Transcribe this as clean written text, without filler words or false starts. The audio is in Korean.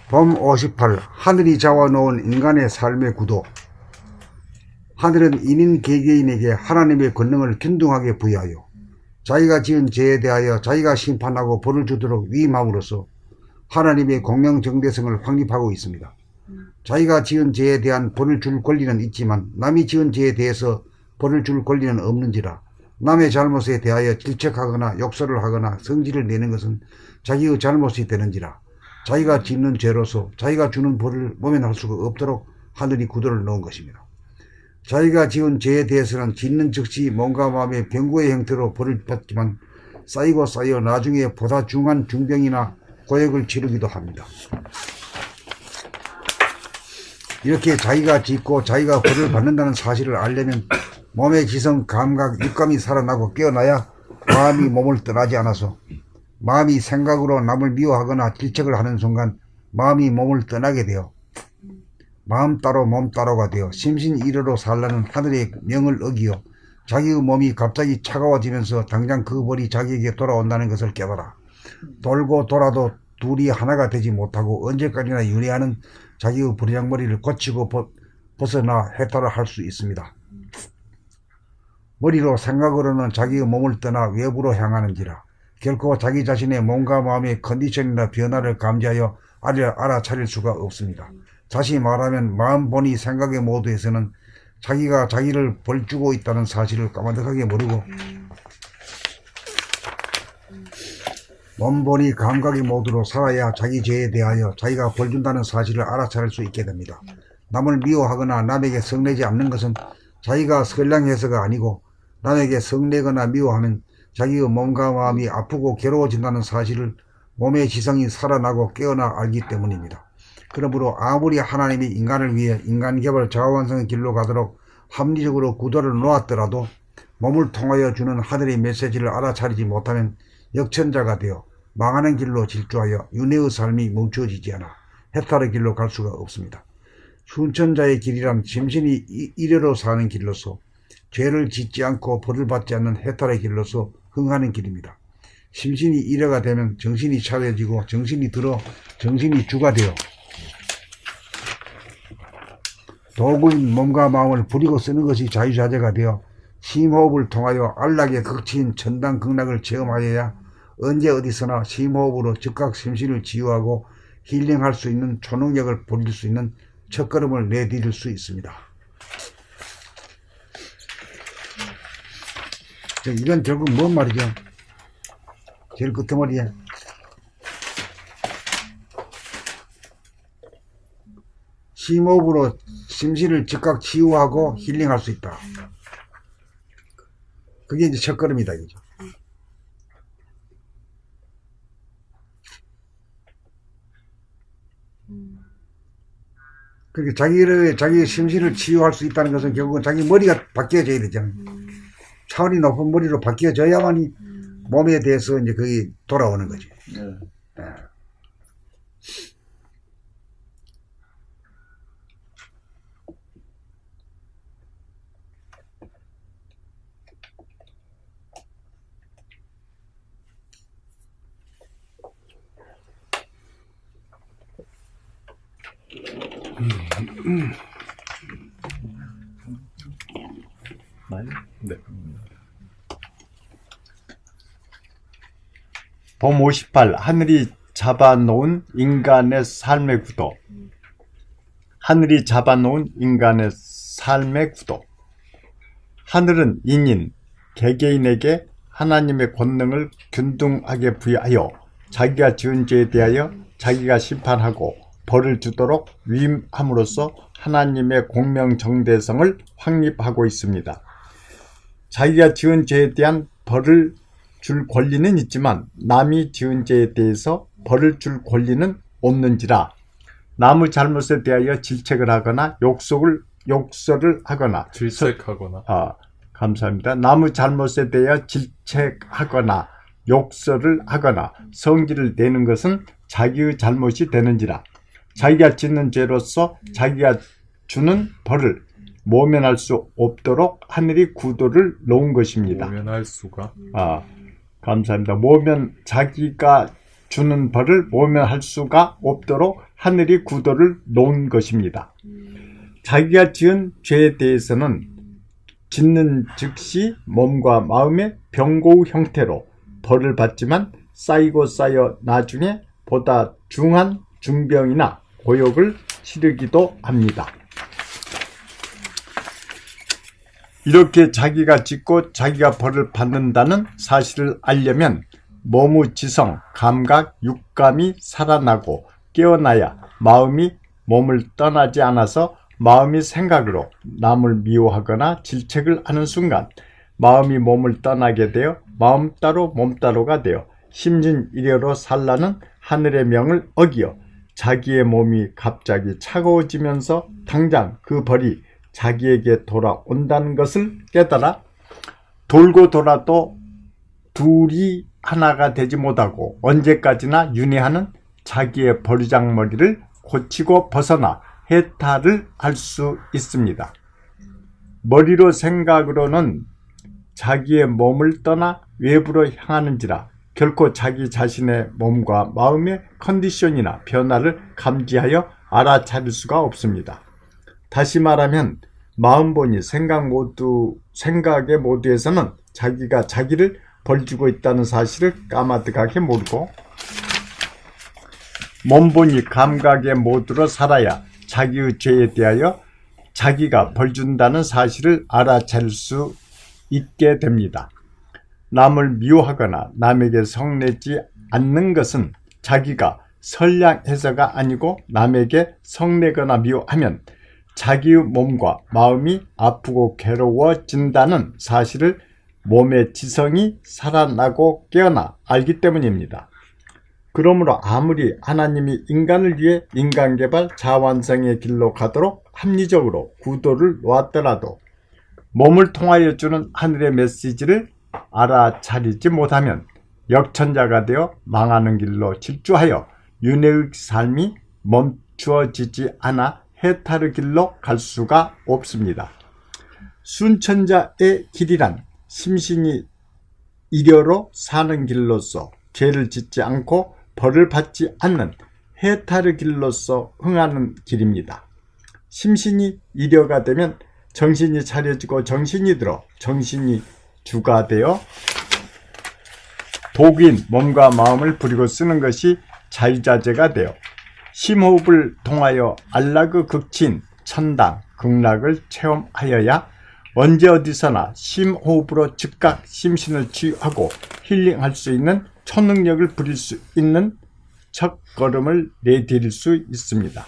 범 58. 하늘이 잡아놓은 인간의 삶의 구도. 하늘은 인인 개개인에게 하나님의 권능을 균등하게 부여하여 자기가 지은 죄에 대하여 자기가 심판하고 벌을 주도록 위임함으로써 하나님의 공명정대성을 확립하고 있습니다. 자기가 지은 죄에 대한 벌을 줄 권리는 있지만 남이 지은 죄에 대해서 벌을 줄 권리는 없는지라 남의 잘못에 대하여 질책하거나 욕설을 하거나 성질을 내는 것은 자기의 잘못이 되는지라 자기가 짓는 죄로서 자기가 주는 벌을 모면할 수가 없도록 하늘이 구도를 놓은 것입니다. 자기가 지은 죄에 대해서는 짓는 즉시 몸과 마음의 병고의 형태로 벌을 받지만 쌓이고 쌓여 나중에 보다 중한 중병이나 고역을 치르기도 합니다. 이렇게 자기가 짓고 자기가 벌을 받는다는 사실을 알려면 몸의 지성, 감각, 육감이 살아나고 깨어나야 마음이 몸을 떠나지 않아서 마음이 생각으로 남을 미워하거나 질책을 하는 순간 마음이 몸을 떠나게 되어 마음 따로 몸 따로가 되어 심신일여로 살라는 하늘의 명을 어기어 자기의 몸이 갑자기 차가워지면서 당장 그 벌이 자기에게 돌아온다는 것을 깨달아 돌고 돌아도 둘이 하나가 되지 못하고 언제까지나 윤회하는 자기의 버리장머리를 고치고 벗어나 해탈을 할 수 있습니다. 머리로 생각으로는 자기의 몸을 떠나 외부로 향하는지라 결코 자기 자신의 몸과 마음의 컨디션이나 변화를 감지하여 알아차릴 수가 없습니다. 다시 말하면 마음 본이 생각의 모두에서는 자기가 자기를 벌주고 있다는 사실을 까마득하게 모르고 몸본이 감각의 모두로 살아야 자기 죄에 대하여 자기가 벌준다는 사실을 알아차릴 수 있게 됩니다. 남을 미워하거나 남에게 성내지 않는 것은 자기가 선량해서가 아니고 남에게 성내거나 미워하면 자기의 몸과 마음이 아프고 괴로워진다는 사실을 몸의 지성이 살아나고 깨어나 알기 때문입니다. 그러므로 아무리 하나님이 인간을 위해 인간개발 자아완성의 길로 가도록 합리적으로 구도를 놓았더라도 몸을 통하여 주는 하늘의 메시지를 알아차리지 못하면 역천자가 되어 망하는 길로 질주하여 윤회의 삶이 멈추어지지 않아 해탈의 길로 갈 수가 없습니다. 순천자의 길이란 심신이 일여로 사는 길로서 죄를 짓지 않고 벌을 받지 않는 해탈의 길로서 흥하는 길입니다. 심신이 일여가 되면 정신이 차려지고 정신이 들어 정신이 주가 되어 도구인 몸과 마음을 부리고 쓰는 것이 자유자재가 되어 심호흡을 통하여 안락의 극치인 천당극락을 체험하여야 언제 어디서나 심호흡으로 즉각 심신을 치유하고 힐링할 수 있는 초능력을 부릴 수 있는 첫걸음을 내디딜 수 있습니다. 이건 결국 뭔 말이죠? 제일 끝머리에 심호흡으로 심신을 즉각 치유하고 힐링할 수 있다. 그게 이제 첫걸음이다 이거죠. 그러니까 자기 심신을 치유할 수 있다는 것은 결국은 자기 머리가 바뀌어져야 되잖아요. 차원이 높은 머리로 바뀌어져야만이 몸에 대해서 이제 그게 돌아오는 거지. 네. 네. 범 58. 하늘이 잡아놓은 인간의 삶의 구도. 하늘이 잡아놓은 인간의 삶의 구도. 하늘은 인인, 개개인에게 하나님의 권능을 균등하게 부여하여 자기가 지은 죄에 대하여 자기가 심판하고 벌을 주도록 위임함으로써 하나님의 공명정대성을 확립하고 있습니다. 자기가 지은 죄에 대한 벌을 줄 권리는 있지만 남이 지은 죄에 대해서 벌을 줄 권리는 없는지라 남의 잘못에 대하여 질책을 하거나 욕설을 하거나 질책하거나 감사합니다. 남의 잘못에 대하여 질책하거나 욕설을 하거나 성질을 내는 것은 자기의 잘못이 되는지라 자기가 짓는 죄로서 자기가 주는 벌을 모면할 수 없도록 하늘이 구도를 놓은 것입니다. 모면할 수가 감사합니다. 자기가 주는 벌을 모면할 수가 없도록 하늘이 구도를 놓은 것입니다. 자기가 지은 죄에 대해서는 짓는 즉시 몸과 마음의 병고의 형태로 벌을 받지만 쌓이고 쌓여 나중에 보다 중한 중병이나 고역을 치르기도 합니다. 이렇게 자기가 짓고 자기가 벌을 받는다는 사실을 알려면 몸의 지성, 감각, 육감이 살아나고 깨어나야 마음이 몸을 떠나지 않아서 마음이 생각으로 남을 미워하거나 질책을 하는 순간 마음이 몸을 떠나게 되어 마음 따로 몸 따로가 되어 심진일여로 살라는 하늘의 명을 어기어 자기의 몸이 갑자기 차가워지면서 당장 그 벌이 자기에게 돌아온다는 것을 깨달아 돌고 돌아도 둘이 하나가 되지 못하고 언제까지나 윤회하는 자기의 버르장머리를 고치고 벗어나 해탈을 할 수 있습니다. 머리로 생각으로는 자기의 몸을 떠나 외부로 향하는지라 결코 자기 자신의 몸과 마음의 컨디션이나 변화를 감지하여 알아차릴 수가 없습니다. 다시 말하면 마음본이 생각의 모두에서는 자기가 자기를 벌주고 있다는 사실을 까마득하게 모르고 몸본이 감각의 모두로 살아야 자기의 죄에 대하여 자기가 벌준다는 사실을 알아차릴 수 있게 됩니다. 남을 미워하거나 남에게 성내지 않는 것은 자기가 선량해서가 아니고 남에게 성내거나 미워하면 자기의 몸과 마음이 아프고 괴로워진다는 사실을 몸의 지성이 살아나고 깨어나 알기 때문입니다. 그러므로 아무리 하나님이 인간을 위해 인간개발 자완성의 길로 가도록 합리적으로 구도를 놓았더라도 몸을 통하여 주는 하늘의 메시지를 알아차리지 못하면 역천자가 되어 망하는 길로 질주하여 윤회의 삶이 멈추어지지 않아 해탈의 길로 갈 수가 없습니다. 순천자의 길이란 심신이 일여로 사는 길로서 죄를 짓지 않고 벌을 받지 않는 해탈의 길로서 흥하는 길입니다. 심신이 일여가 되면 정신이 차려지고 정신이 들어 정신이 주가 되어 도구인 몸과 마음을 부리고 쓰는 것이 자유자재가 되어 심호흡을 통하여 안락의 극치인 천당, 극락을 체험하여야 언제 어디서나 심호흡으로 즉각 심신을 치유하고 힐링할 수 있는 초능력을 부릴 수 있는 첫걸음을 내디딜 수 있습니다.